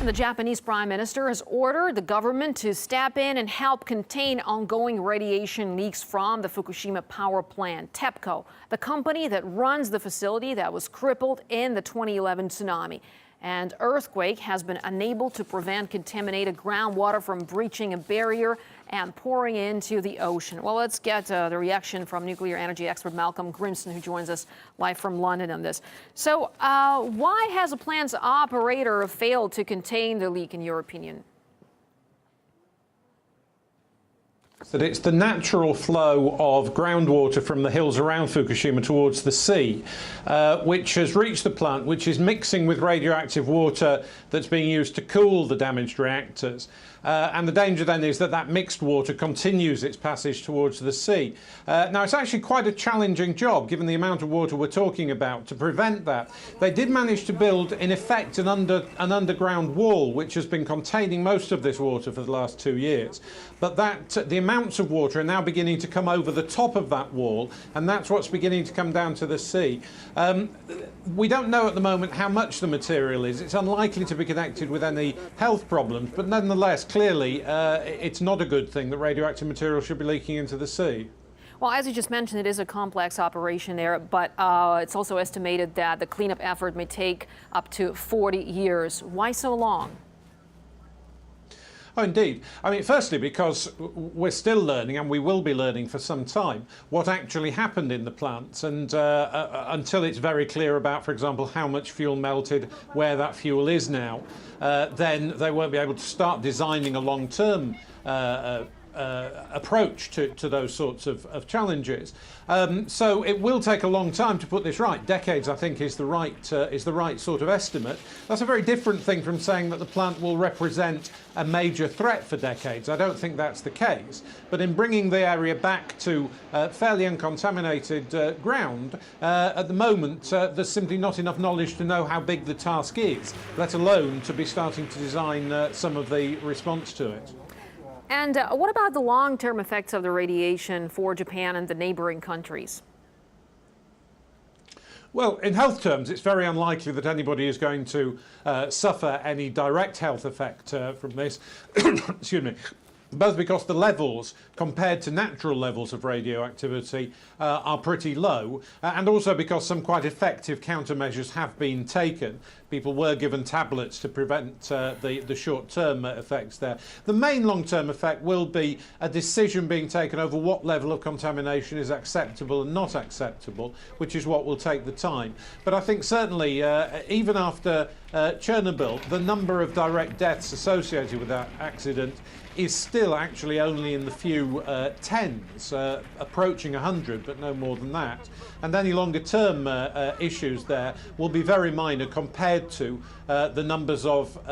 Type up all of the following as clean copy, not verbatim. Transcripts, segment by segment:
The Japanese Prime Minister has ordered the government to step in and help contain ongoing radiation leaks from the Fukushima power plant. TEPCO, the company that runs the facility that was crippled in the 2011 tsunami. And earthquake has been unable to prevent contaminated groundwater from breaching a barrier and pouring into the ocean. Well, let's get the reaction from nuclear energy expert Malcolm Grimston, who joins us live from London on this. So why has the plant's operator failed to contain the leak, in your opinion? That it's the natural flow of groundwater from the hills around Fukushima towards the sea, which has reached the plant, which is mixing with radioactive water that's being used to cool the damaged reactors. And the danger then is that that mixed water continues its passage towards the sea. Now, it's actually quite a challenging job, given the amount of water we're talking about, to prevent that. They did manage to build, in effect, an underground wall, which has been containing most of this water for the last 2 years. But the amounts of water are now beginning to come over the top of that wall, and that's what's beginning to come down to the sea. We don't know at the moment how much the material is. It's unlikely to be connected with any health problems, but nonetheless, clearly, it's not a good thing that radioactive material should be leaking into the sea. Well, as you just mentioned, it is a complex operation there, but it's also estimated that the cleanup effort may take up to 40 years. Why so long? Oh, indeed. I mean, firstly, because we're still learning, and we will be learning for some time, what actually happened in the plants. And until it's very clear about, for example, how much fuel melted, where that fuel is now, then they won't be able to start designing a long-term approach to those sorts of challenges. So it will take a long time to put this right. Decades, I think, is the right sort of estimate. That's a very different thing from saying that the plant will represent a major threat for decades. I don't think that's the case. But in bringing the area back to fairly uncontaminated ground, at the moment, there's simply not enough knowledge to know how big the task is, let alone to be starting to design some of the response to it. And what about the long-term effects of the radiation for Japan and the neighboring countries? Well, in health terms, it's very unlikely that anybody is going to suffer any direct health effect from this. Excuse me. Both because the levels, compared to natural levels of radioactivity, are pretty low, and also because some quite effective countermeasures have been taken. People were given tablets to prevent the short-term effects there. The main long-term effect will be a decision being taken over what level of contamination is acceptable and not acceptable, which is what will take the time. But I think certainly, even after Chernobyl, the number of direct deaths associated with that accident is still actually only in the few tens, approaching 100, but no more than that. And any longer term issues there will be very minor compared to the numbers of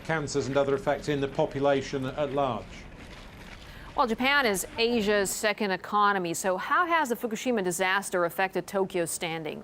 cancers and other effects in the population at large. Well, Japan is Asia's second economy, so how has the Fukushima disaster affected Tokyo's standing?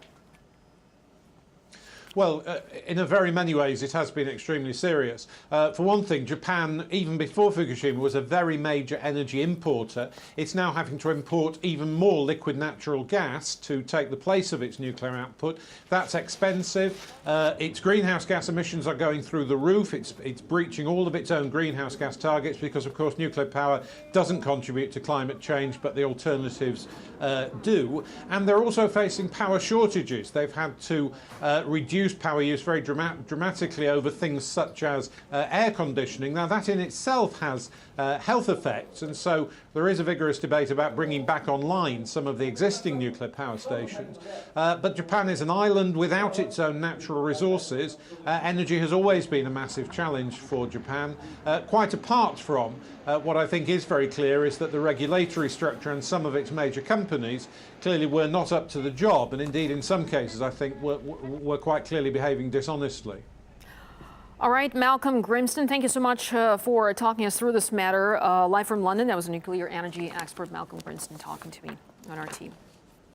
Well, in a very many ways, it has been extremely serious. For one thing, Japan, even before Fukushima, was a very major energy importer. It's now having to import even more liquid natural gas to take the place of its nuclear output. That's expensive. Its greenhouse gas emissions are going through the roof. It's breaching all of its own greenhouse gas targets because, of course, nuclear power doesn't contribute to climate change, but the alternatives do. And they're also facing power shortages. They've had to reduce power use very dramatically over things such as air conditioning. Now, that in itself has health effects, and so there is a vigorous debate about bringing back online some of the existing nuclear power stations. But Japan is an island without its own natural resources. Energy has always been a massive challenge for Japan. Quite apart from what I think is very clear is that the regulatory structure and some of its major companies clearly were not up to the job, and indeed in some cases I think were quite clearly behaving dishonestly. All right, Malcolm Grimston, thank you so much for talking us through this matter. Live from London, that was a nuclear energy expert, Malcolm Grimston, talking to me on our team.